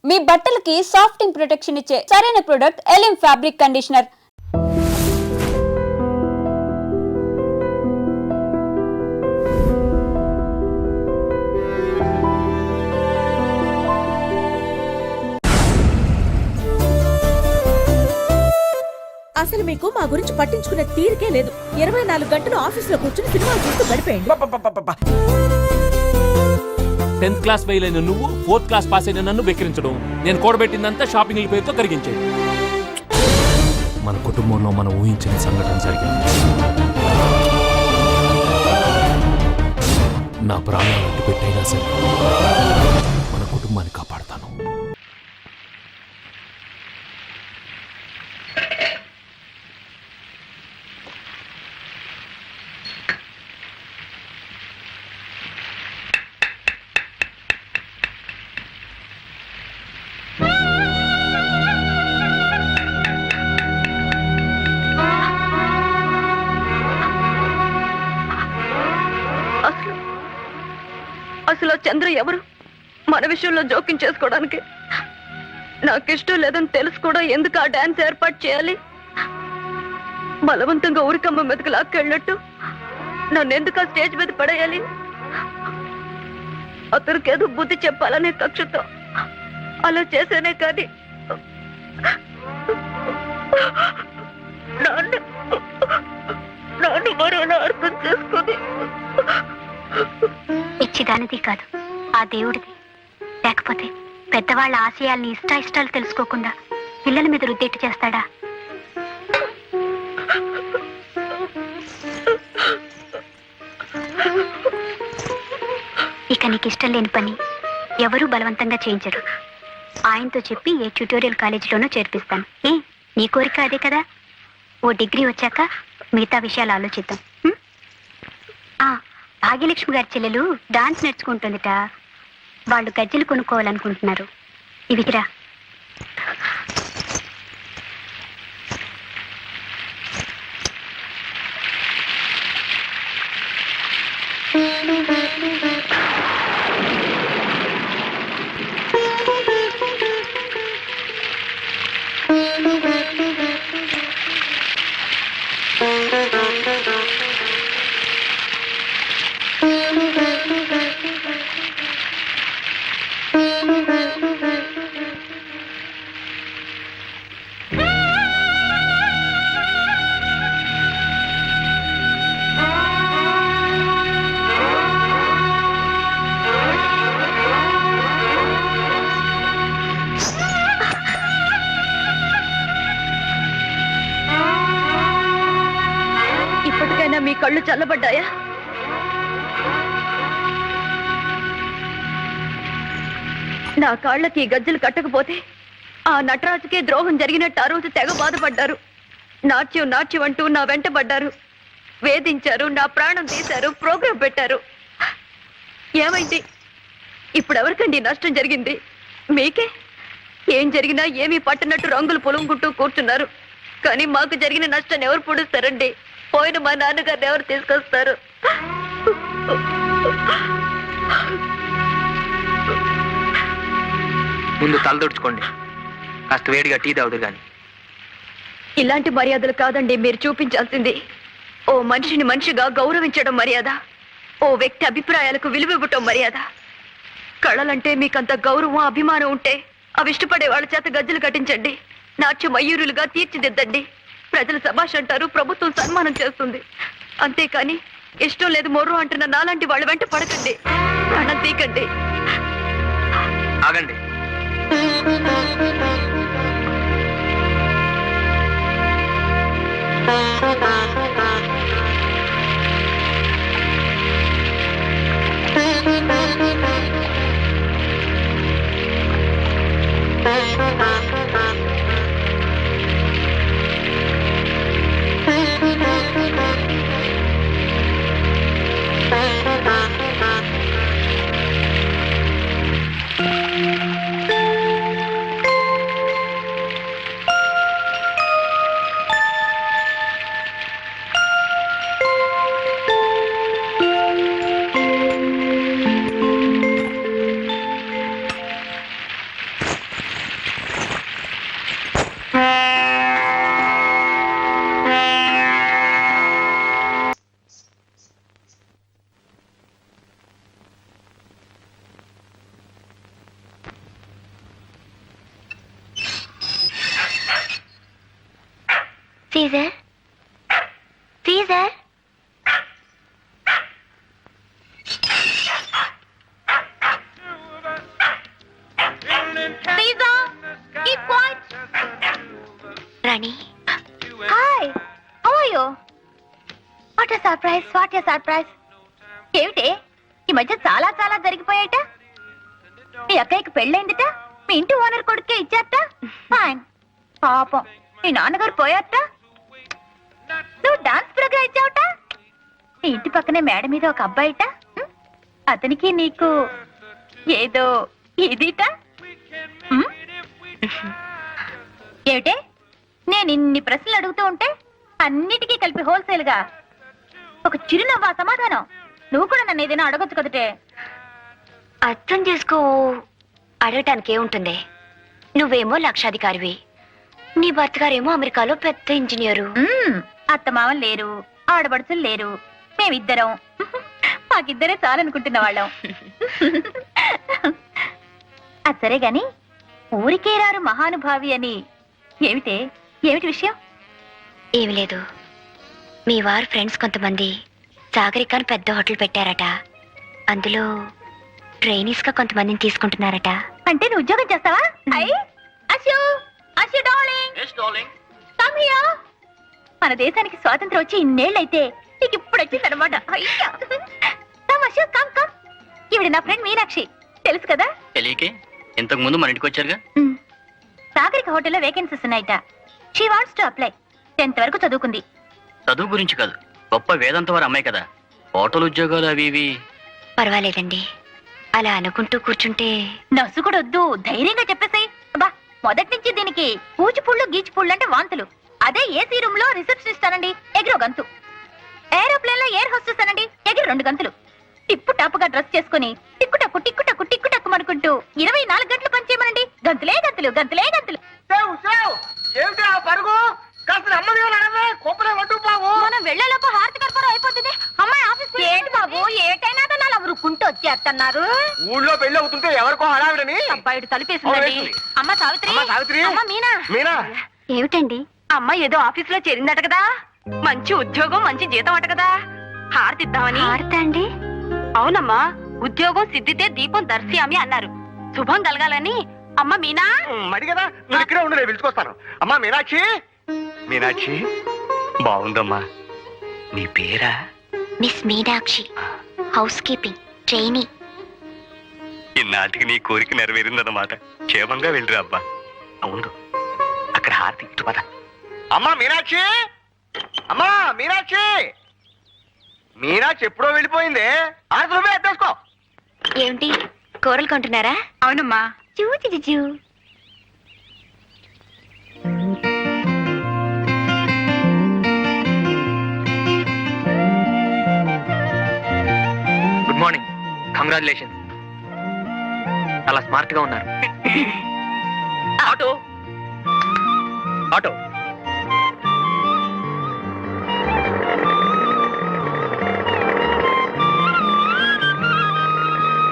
మీ బట్టలకి సాఫ్టింగ్ ప్రొటెక్షన్ ఇచ్చే సరైన ప్రొడక్ట్ ఎలిమ్ ఫ్యాబ్రిక్ కండిషనర్. అసలు మీకు మా గురించి పట్టించుకునే తీరికే లేదు. 24 గంటలు ఆఫీసులో కూర్చుని సినిమాలు చూస్తూ గడిపేయండి. 10th క్లాస్ ఫెయిల్ అయిన నువ్వు 4th క్లాస్ పాస్ అయిన నన్ను వెక్కిరించడం, నేను కూడబెట్టిందంతా షాపింగ్ పేరుతో కరిగించేది. మన కుటుంబంలో మనం ఊహించిన సంఘటన జరిగింది. నా ప్రాణాలు అడ్డు పెట్టైనా సరే మన కుటుంబాన్ని కాపాడతాను. అసలు చంద్ర ఎవరు? మన విషయంలో జోక్యం చేసుకోవడానికి నాకిష్టం లేదని తెలుసు కూడా ఎందుకు ఆ డాన్స్ ఏర్పాటు చేయాలి? బలవంతంగా ఊరికమ్మ మీదకి లాక్కెళ్ళినట్టు నన్ను ఎందుకు ఆ స్టేజ్ మీద పడేయాలి? అతనికి ఏదో బుద్ధి చెప్పాలనే కక్షతో అలా చేసేనే కానీ నన్ను మరోలా అర్థం చేసుకుని పిచ్చిదానిది కాదు, ఆ దేవుడిది. లేకపోతే పెద్దవాళ్ళ ఆశయాల్ని ఇష్టాలు తెలుసుకోకుండా పిల్లల మీద రుద్దేట్టు చేస్తాడా? ఇక నీకు ఇష్టం లేని పని ఎవరూ బలవంతంగా చేయించరు. ఆయనతో చెప్పి ఏ ట్యూటోరియల్ కాలేజీలోనూ చేర్పిస్తాను. నీ కోరిక అదే కదా. ఓ డిగ్రీ వచ్చాక మిగతా విషయాలు ఆలోచిద్దాం. భాగ్యలక్ష్మి గారి చెల్లెలు డాన్స్ నేర్చుకుంటుందిట. వాళ్ళు గజ్జలు కొనుక్కోవాలనుకుంటున్నారు. ఇవిరా. మీ కళ్ళు చల్లబడ్డాయా? నా కాళ్ళకి గజ్జలు కట్టకపోతే ఆ నటరాజుకే ద్రోహం జరిగినట్టు ఆ రోజు తెగ బాధపడ్డారు. నాట్యం నాట్యం అంటూ నా వెంట పడ్డారు, వేధించారు, నా ప్రాణం తీశారు, ప్రోగ్రాం పెట్టారు. ఏమైంది? ఇప్పుడు ఎవరికండి నష్టం జరిగింది? మీకే. ఏం జరిగినా ఏమీ పట్టనట్టు రంగులు పొలుముకుంటూ కూర్చున్నారు. కానీ మాకు జరిగిన నష్టాన్ని ఎవరు పొడుస్తారండి? పోయిన మా నాన్నగారిని ఎవరు తీసుకొస్తారు? ముందు తలదొడుచుకోండి, కాస్త వేడిగా టీ తాగుదు గాని. ఇలాంటి మర్యాదలు కాదండి మీరు చూపించాల్సింది. ఓ మనిషిని మనిషిగా గౌరవించడం మర్యాద, ఓ వ్యక్తి అభిప్రాయాలకు విలువివ్వటం మర్యాద. కళలంటే మీకంత గౌరవం అభిమానం ఉంటే అవి ఇష్టపడే వాళ్ళ చేత గజ్జలు కట్టించండి, నాట్య మయూరులుగా తీర్చిదిద్దండి. ప్రజలు శభాష్ అంటారు, ప్రభుత్వం సన్మానం చేస్తుంది. అంతేకాని ఇష్టం లేదు మొర్రు అంటున్న నాలాంటి వాళ్ళ వెంట పడకండి, ప్రాణం తీకండి. ఆగండి. సీజర్ సీజర్ రాణి hi how are you what a surprise ఏమిటి ఈ మధ్య చాలా చాలా జరిగిపోయాట మీ అక్కయ్యకి పెళ్ళైందిట మీ ఇంటి ఓనర్ కొడుకే ఇచ్చారట ఫైన్ పాపం మీ నాన్నగారు పోయారట నువ్వు డాన్స్ ప్రోగ్రామ్ ఇచ్చావట మీ ఇంటి పక్కనే మేడ మీద ఒక అబ్బాయిట అతనికి నీకు ఏదో ఇదిట ఏమిటే నేను ఇన్ని ప్రశ్నలు అడుగుతూ ఉంటే అన్నిటికీ కలిపి హోల్సేల్ గా ఒక చిరునవ్వా సమాధానం నువ్వు కూడా నన్ను ఏదైనా అడగొచ్చు కదటే అర్థం చేసుకో. అడగటానికి ఏముంటుంది? నువ్వేమో లక్షాధికారివి, నీ భర్త గారేమో అమెరికాలో పెద్ద ఇంజనీరు. అత్తమామలు లేరు, ఆడబడుచులు లేరు, మేమిద్దరం మాకిద్దరే చాలనుకుంటున్న వాళ్ళం. అది సరే గాని ఊరికే రారు మహానుభావి అని ఏమిటి విషయం? ఏమి లేదు, మీ వారు ఫ్రెండ్స్ కొంతమంది సాగరికాని పెద్ద హోటల్ పెట్టారట. అందులో ట్రైనీస్ గా కొంతమందిని తీసుకుంటున్నారట. అంటే నువ్వు ఉద్యోగం చేస్తావా? మన దేశానికి స్వాతంత్రం వచ్చి ఇన్నేళ్ళైతే నీకు ఇప్పుడు వచ్చింది అనమాట. ఈవిడ నా ఫ్రెండ్ మీనాక్షి, తెలుసు కదా? తెలియకే ఇంతకు ముందు మన ఇంటికి వచ్చారుగా. సాగరిక హోటల్లో వేకెన్సీస్ ఉన్నాయట. She wants to apply. 10th వరకు చదువుకుంది. చదువు గురించి కాదు, గొప్ప వేదాంత వారు అమ్మాయి కదా. హోటల్ ఉద్యోగాలు అవి ఇవి. పర్వాలేదండి, అలా అనుకుంటూ కూర్చుంటే. నవ్సు కూడా వద్దు, ధైర్యంగా చెప్పేసాయి. బా మొదటి నుంచి దీనికి పూచిపుళ్ళు గీచిపుళ్ళు అంటే వాంతులు. అదే ఏసీ రూమ్ లో రిసెప్షనిస్ట్ అనండి, ఎగిరో గంతు. ఏరోప్లేన్ లో ఎయిర్ హోస్టెస్ అనండి, ఎగిరి 2 గంతులు. టిప్పు టాపుగా డ్రెస్ చేసుకుని టిక్కుటక్కు టిక్కుటక్కు టిక్కుటక్కు అనుకుంటూ 24 గంటలు పనిచేయమనండి, గంతులే గంతులు గంతులే గంతులు. మనం వెళ్లేలోపు హారతి కర్పూరం అయిపోతుంది. అమ్మాయి ఆఫీస్ ఏంటి బాబు, ఏటైనా అలా ఉరుక్కుంటూ వచ్చేస్తున్నారు. ఊళ్ళో పెళ్లి అవుతుంటే ఎవరికో హడావిడని అబ్బాయిడు తలుపేసిందండి. అమ్మ సావిత్రి, అమ్మ మీనా. మీనా, ఏమిటండి? అమ్మాయి ఏదో ఆఫీస్ లో చేరిందట కదా, మంచి ఉద్యోగం మంచి జీతం అట కదా, హారతిద్దామని. హారత అండి? అవునమ్మా, ఉద్యోగం సిద్ధితే దీపం దర్శయామి అన్నారు. శుభం కలగాలని. అమ్మ మీనా. మడి కదా, నువ్వు ఇక్కడే ఉండు, నేను పిలుచుకొస్తాను. అమ్మా మీనాక్షి. మీనాక్షి బాగుందమ్మా. నీ పేరా? Miss Meenakshi, house keeping trainee. ఇన్నాటికి నీ కోరిక నెరవేరిందన్నమాట. క్షేమంగా వెళ్ళిరా అబ్బా. అవును, అక్కడ హారతి ఇటు పద. అమ్మా మీనాక్షి, అమ్మా మీనాక్షి. మీనాక్షి ఎప్పుడో వెళ్ళిపోయిందే. హారతి నువ్వే ఎత్తేసుకో. ఏమిటి కూరలు కొంటున్నారా? అవునమ్మా. చూ. Good morning, congratulation. చాలా స్మార్ట్ గా ఉన్నారు. Auto auto.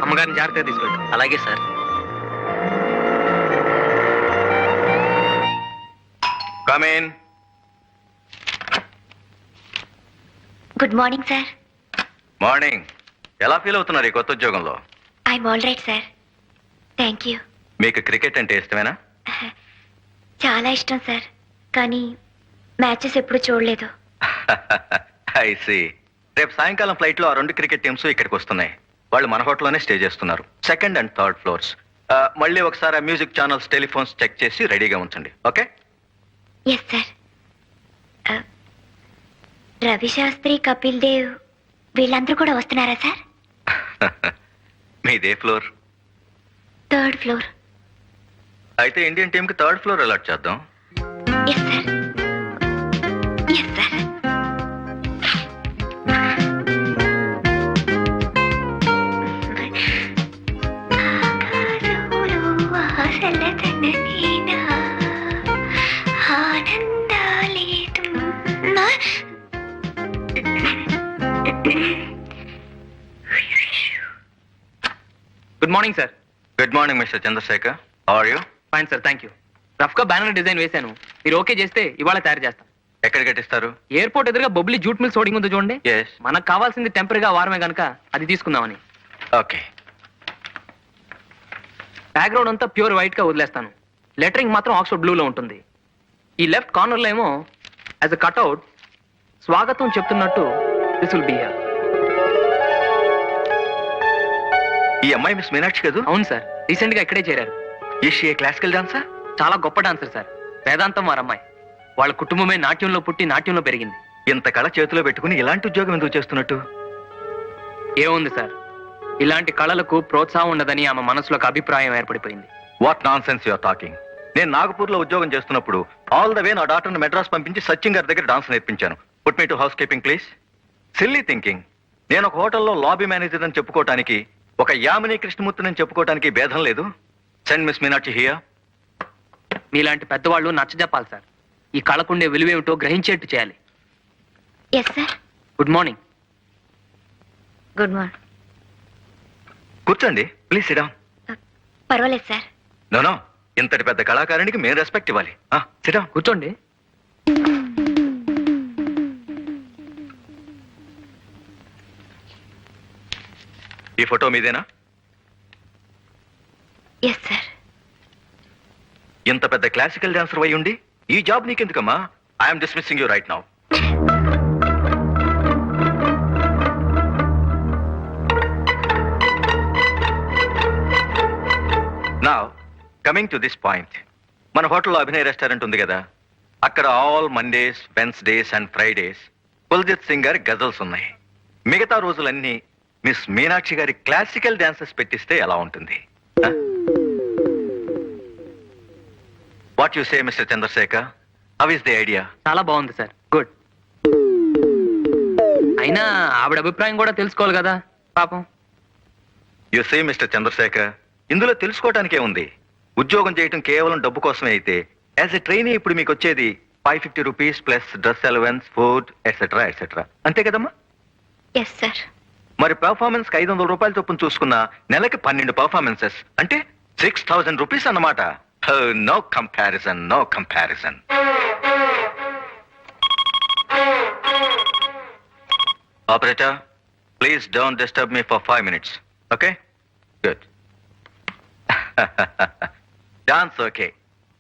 అమ్మగారిని జాగ్రత్తగా తీసుకెళ్ళి. అలాగే sir. Come in. Good morning sir. Morning. ఎలా ఫీల్ అవుతున్నారు ఈ కొత్త ఉద్యోగంలో? I'm all right sir, thank you. మీకు క్రికెట్ అంటే ఇష్టమేనా? చాలా ఇష్టం సార్, కానీ మ్యాచెస్ ఎప్పుడు చూడలేదు. I see. రేపు సాయంకాలం ఫ్లైట్ లో ఆ 2 క్రికెట్ టీమ్స్ ఇక్కడికి వస్తున్నాయి. వాళ్ళు మన హోటల్లోనే స్టే చేస్తున్నారు. 2nd and 3rd floors. మళ్ళీ ఒకసారి ఆ మ్యూజిక్ ఛానల్స్, టెలిఫోన్స్ చెక్ చేసి రెడీగా ఉంచండి. Okay? Yes sir. Ravi Shastri, Kapil Dev వీళ్ళందరూ కూడా వస్తున్నారా సార్? మీదే ఫ్లోర్? 3rd floor. అయితే ఇండియన్ టీమ్ కి 3rd ఫ్లోర్ అలాట్ చేద్దాం. Yes sir, yes sir. Good morning sir. Good morning mister Chandrashekhar. How are you? Fine sir, thank you. Rough గా బ్యానర్ డిజైన్ వేశాను, మీరు ఓకే చేస్తే ఇవాళ తయారు చేస్తాం. ఎక్కడ కట్టిస్తారు? ఎయిర్పోర్ట్ ఎదురుగా బొబ్లీ జూట్ మిల్స్ హోర్డింగ్ ఉంది చూడండి. ఎస్. మనకు కావాల్సింది టెంపరీగా వారమే గనక అది తీసుకుందామని. ఓకే. బ్యాక్గ్రౌండ్ అంతా ప్యూర్ వైట్ గా వదిలేస్తాను. లెటరింగ్ మాత్రం ఆక్స్ఫర్డ్ బ్లూ లో ఉంటుంది. ఈ లెఫ్ట్ కార్నర్ లో ఏమో యాజ్ అ కట్అవుట్ స్వాగతం చెప్తున్నట్టు దిస్ విల్ బి హియర్. ఈ అమ్మాయి మిస్ మీనాక్షి కదా? అవును సార్, రీసెంట్ గా ఇక్కడే చేరారు. Is she a classical dancer? చాలా గొప్ప డాన్సర్ సార్. వేదాంతం వారి అమ్మాయి. వాళ్ళ కుటుంబమే నాట్యంలో పుట్టి నాట్యంలో పెరిగింది. ఇంత కళ చేతిలో పెట్టుకుని ఇలాంటి ఉద్యోగం ఎందుకు చేస్తున్నట్టు? ఏముంది సార్, ఇలాంటి కళలకు ప్రోత్సాహం ఉండదని ఆమె మనసులో ఒక అభిప్రాయం ఏర్పడిపోయింది. What nonsense you're talking. నేను నాగపూర్ లో ఉద్యోగం చేస్తున్నప్పుడు ఆల్ ద వే నా డాక్టర్ని మెడ్రాస్ పంపించి సచిన్ గారి దగ్గర డాన్స్ నేర్పించాను. Put me to house keeping please. Silly thinking. నేను ఒక హోటల్లో లాబీ మేనేజర్ అని చెప్పుకోవటానికి, ఒక యామిని కృష్ణమూర్తిని అని చెప్పుకోవటానికి భేదం లేదు. Send miss Meenakshi here. మీలాంటి పెద్దవాళ్ళు నచ్చజెప్పాలి సార్. ఈ కళకుండే విలువేమిటో గ్రహించేట్టు చేయాలి. Yes sir. Good morning. Good morning. కూర్చోండి ప్లీజ్. Sit down. పర్వాలేదు సార్. నో, ఇంతటి పెద్ద కళాకారునికి మేము రెస్పెక్ట్ ఇవ్వాలి. Sit down. కూర్చోండి. ఈ ఫోటో మీదేనా? Yes sir. ఇంత పెద్ద క్లాసికల్ డాన్సర్ అయి ఉండి ఈ జాబ్ నీకెందుకమ్మా? I'm dismissing you right now. Now coming to this point. మన హోటల్లో అభినయ్ రెస్టారెంట్ ఉంది కదా, అక్కడ all Mondays, Wednesdays and Fridays Kuljit Singh గారి గజల్స్ ఉన్నాయి. మిగతా రోజులన్నీ మిస్ మీనాక్షి గారి క్లాసికల్ డాన్సెస్ పెట్టిస్తే ఎలా ఉంటుంది? What you say mister Chandrashekhar? How is the idea? చాలా బాగుంది సార్. గుడ్. అయినా ఆవిడ అభిప్రాయం కూడా తెలుసుకోవాలి కదా పాపం. యు సే మిస్టర్ చంద్రశేఖర్, ఇందులో తెలుసుకోవటానికే ఉంది. ఉద్యోగం చేయటం కేవలం డబ్బు కోసమే అయితే యాజ్ ఎ ట్రైనీ ఇప్పుడు మీకు వచ్చేది 550 rupees plus dress allowance, food etcetera etcetera. అంతే కదమ్మా? Yes sir. మరి పెర్ఫార్మెన్స్ కి 500 రూపాయల చొప్పున చూసుకున్న నెలకి 12 పెర్ఫార్మెన్సెస్ అంటే 6000 రూపీస్ అన్నమాట. No comparison, no comparison. Operator, please don't disturb me for 5 minutes. Okay? Good. Dance okay.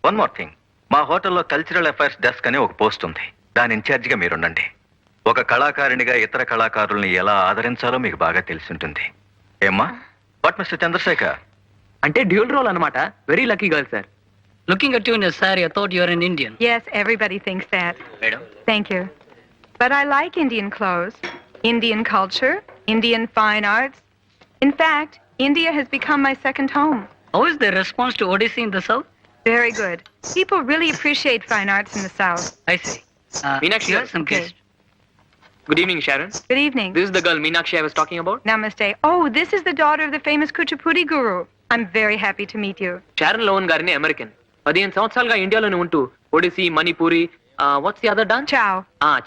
One more thing. మా హోటల్లో కల్చరల్ అఫైర్స్ డెస్క్ అని ఒక పోస్ట్ ఉంది. దాని ఇన్ఛార్జిగా మీరుండండి. ఒక కళాకారునిగా ఇతర కళాకారుల్ని ఎలా ఆదరించాలో మీకు బాగా తెలిసి ఉంటుంది. ఏమ్మా? What mister Chandrasekhar? అంటే డ్యూల్ రోల్ అన్నమాట. Very lucky girl sir. Looking at you in your saree, I thought you were an Indian. Yes, everybody thinks that. Madam, Thank you. But I like Indian clothes, Indian culture, Indian fine arts. In fact, India has become my second home. How is the response to Odyssey in the South? Very good. People really appreciate fine arts in the South. I see. Meenakshi, Here are some okay. guests. Good evening Sharon. Good evening. This is the girl Meenakshi I was talking about. Namaste. Oh, this is the daughter of the famous Kuchipudi guru. I'm very happy to meet you. Sharon low one గారిని American. 15 సంవత్సరాలుగా ఇండియాలోనే ఉంటూ Odyssey, Manipuri, what's the other dance? Ciao.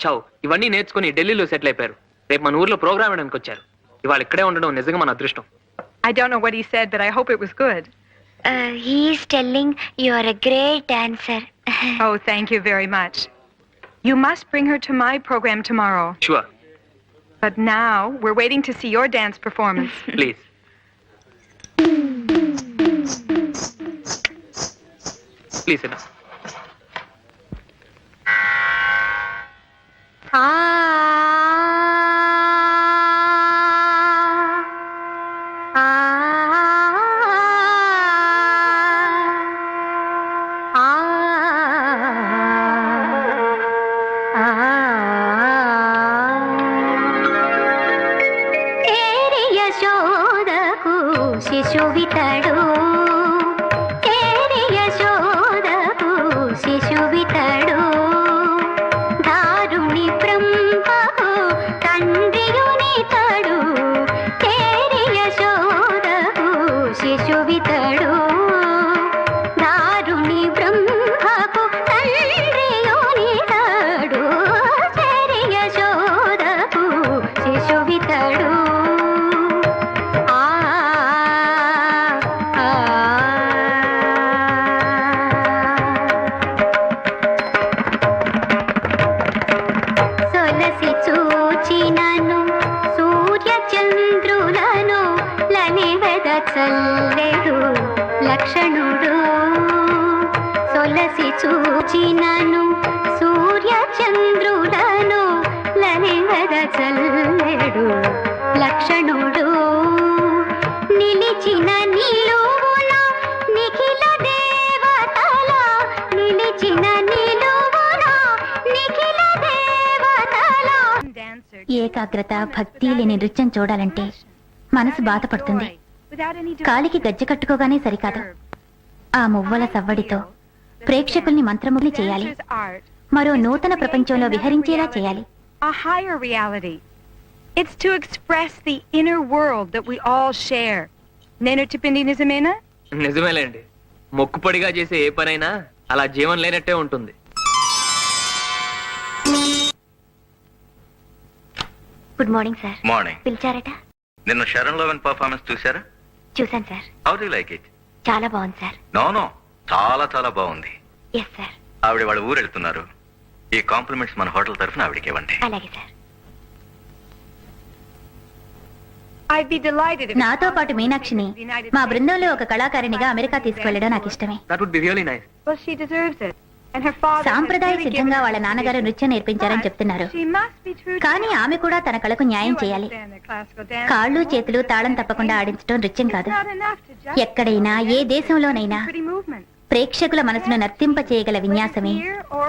చౌ ఇవన్నీ నేర్చుకుని ఢిల్లీలో settle అయిపోయారు. రేపు మన ఊర్లో ప్రోగ్రామ్ వేయడానికి వచ్చారు. ఇవాళ ఇక్కడే ఉండడం నిజంగా మన అదృష్టం. I don't know what he said, but I hope it was good. He's telling you are a great dancer. Oh, thank you very much. You must bring her to my program tomorrow. Sure. But now we're waiting to see your dance performance. Please. Please sit. శిశువితడు యశోదకు చూచినను సూర్య చంద్రులను లలివద చల్లెడు లక్షణుడు నిలిచిన నిలువున నిఖిల దేవతల నిలిచిన నిలువున నిఖిల దేవతల. ఏకాగ్రత భక్తి లేని నృత్యం చూడాలంటే మనసు బాధపడుతుంది. కాలికి గజ్జె కట్టుకోగానే సరికాదు, ఆ మువ్వల సవ్వడితో ప్రేక్షకుల్ని మంత్రముగ్ని చేయాలి, మరో నూతన ప్రపంచంలో విహరించేలా చేయాలి. A higher reality. It's to express the inner world that we all share. నేను చెప్పింది నిజమేనా? నిజమేలేండి. మొక్కుపడిగా చేసే ఏ పనైనా అలా జీవం లేనట్టే ఉంటుంది. Good morning sir. మార్నింగ్. పిలిచారట? నిన్న శరణ్ లోవెన్ పర్ఫార్మెన్స్ చూసారా? చూశాను sir. How do you like it? చాలా బాగుంది సార్. నో చాలా చాలా బాగుంది. Yes sir. ఆవిడ వాళ్ళ ఊరు వెళ్తున్నారు. ఈ కాంప్లిమెంట్స్ మన హోటల్ తరఫున ఆవిడకి ఇవ్వండి. అలాగే sir. I'd be delighted if నాతో పాటు మీనాక్షిని మా బృందంలో ఒక కళాకారిణిగా అమెరికా తీసుకువెళ్ళడం నాకు ఇష్టమే. That would be really nice. Well, she deserves it. And her father సాంప్రదాయ సిద్ధంగా వాళ్ళ నాన్నగారు నృత్యం నేర్పించారని చెప్తున్నారు. She must be true. కానీ ఆమె కూడా తన కళకు న్యాయం చేయాలి. కాళ్ళు చేతులు తాళం తప్పకుండా ఆడించడం నృత్యం కాదు. ఎక్కడైనా ఏ దేశంలోనైనా ప్రేక్షకుల మనసును నర్తింప చేయగల విన్యాసమే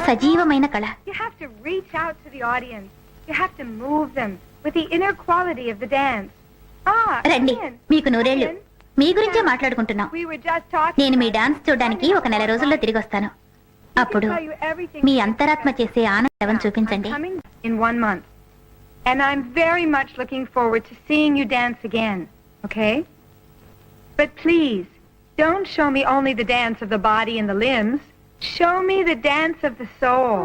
సజీవమైన కళ. You have to reach out to the audience. You have to move them with the inner quality of the dance. రండి, మీకు నూరేళ్లు. మీ గురించే మాట్లాడుకుంటున్నాం. We were just talking. నేను మీ డాన్స్ చూడడానికి ఒక నెల రోజుల్లో తిరిగి వస్తాను. అప్పుడు మీ అంతరాత్మ చేసే ఆనందం చూపించండి. Coming in 1 month. And I'm very much looking forward to seeing you dance again. Okay? But please, don't show me only the dance of the body and the limbs. Show me the dance of the soul.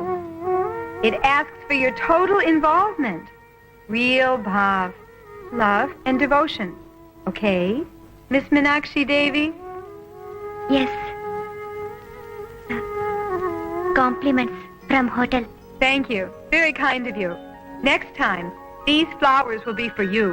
It asks for your total involvement. Real bhav, love and devotion. Okay? Miss Meenakshi Devi? Yes. Compliments from hotel. Thank you. Very kind of you. Next time, these flowers will be for you.